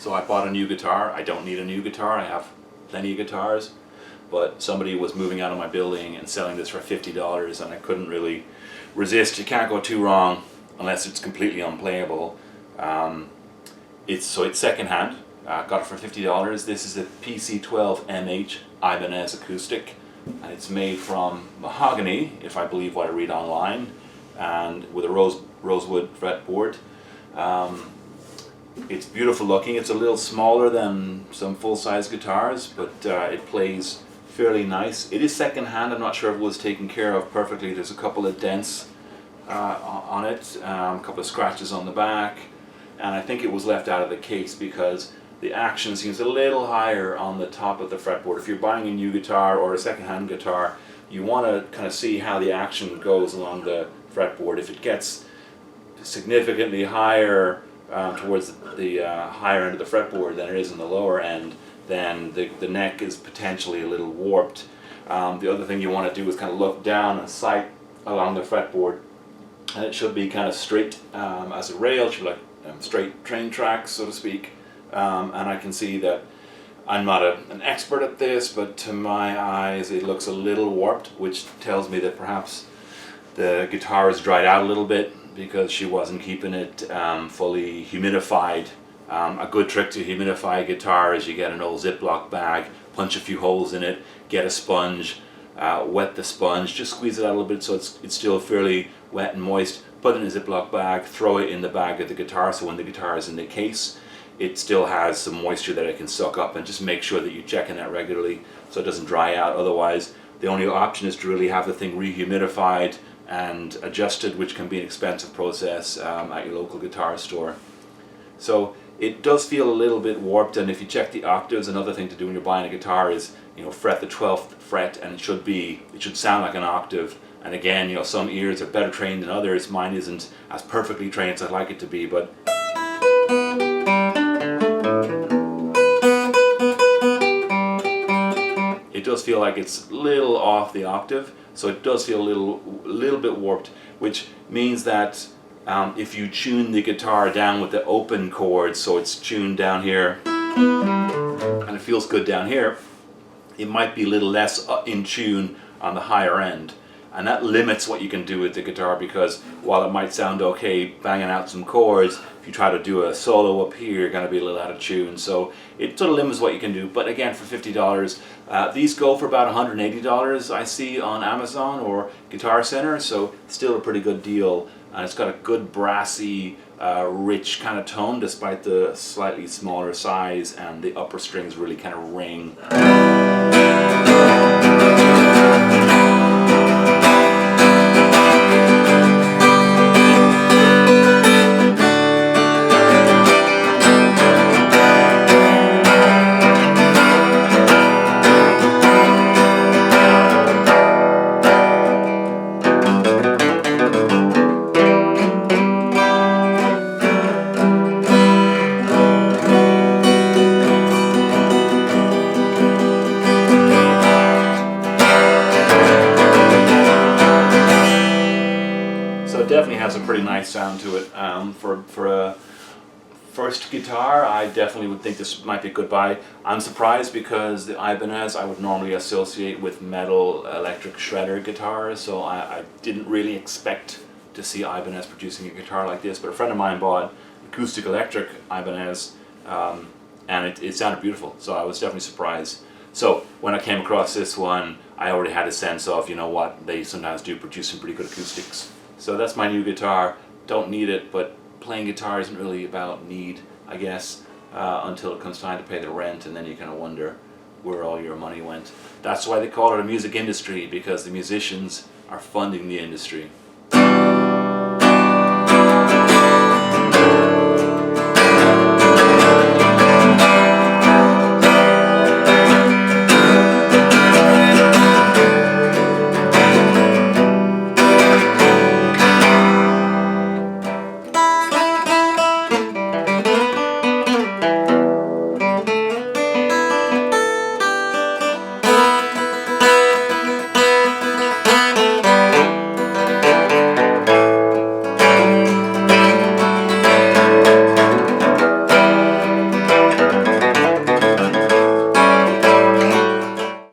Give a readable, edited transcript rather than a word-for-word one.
So I bought a new guitar. I don't need a new guitar, I have plenty of guitars, but somebody was moving out of my building and selling this for $50, and I couldn't really resist. You can't go too wrong unless it's completely unplayable. It's secondhand. Got it for $50. This is a PC12MH Ibanez Acoustic, and it's made from mahogany, if I believe what I read online, and with a rosewood fretboard. It's beautiful looking. It's a little smaller than some full-size guitars, but it plays fairly nice. It is second-hand. I'm not sure if it was taken care of perfectly. There's a couple of dents on it, a couple of scratches on the back, and I think it was left out of the case because the action seems a little higher on the top of the fretboard. If you're buying a new guitar or a second-hand guitar, you want to kind of see how the action goes along the fretboard. If it gets significantly higher towards the higher end of the fretboard than it is in the lower end, then the neck is potentially a little warped. The other thing you want to do is kind of look down and sight along the fretboard, and it should be kind of straight as a rail. It should be like straight train tracks, so to speak. And I can see that I'm not an expert at this, but to my eyes it looks a little warped, which tells me that perhaps the guitar has dried out a little bit because she wasn't keeping it fully humidified. A good trick to humidify a guitar is you get an old Ziploc bag, punch a few holes in it, get a sponge, wet the sponge, just squeeze it out a little bit so it's still fairly wet and moist, put it in a Ziploc bag, throw it in the bag of the guitar, so when the guitar is in the case it still has some moisture that it can suck up, and just make sure that you're checking that regularly so it doesn't dry out. Otherwise the only option is to really have the thing rehumidified and adjusted, which can be an expensive process at your local guitar store. So it does feel a little bit warped, and if you check the octaves, another thing to do when you're buying a guitar is, fret the 12th fret, and it should sound like an octave. And again, some ears are better trained than others. Mine isn't as perfectly trained as I'd like it to be, but it does feel like it's a little off the octave, so it does feel a little bit warped, which means that if you tune the guitar down with the open chords, so it's tuned down here and it feels good down here, it might be a little less in tune on the higher end, and that limits what you can do with the guitar, because while it might sound okay banging out some chords, if you try to do a solo up here, you're going to be a little out of tune. So it sort of limits what you can do. But again, for $50, these go for about $180 I see on Amazon or Guitar Center, so still a pretty good deal. And it's got a good brassy, rich kind of tone despite the slightly smaller size, and the upper strings really kind of ring. Definitely has a pretty nice sound to it. For a first guitar, I definitely would think this might be a good buy. I'm surprised because the Ibanez I would normally associate with metal electric shredder guitars, so I didn't really expect to see Ibanez producing a guitar like this, but a friend of mine bought acoustic electric Ibanez, and it sounded beautiful, so I was definitely surprised. So when I came across this one, I already had a sense of, they sometimes do produce some pretty good acoustics. So that's my new guitar. Don't need it, but playing guitar isn't really about need, I guess, until it comes time to pay the rent, and then you kind of wonder where all your money went. That's why they call it a music industry, because the musicians are funding the industry.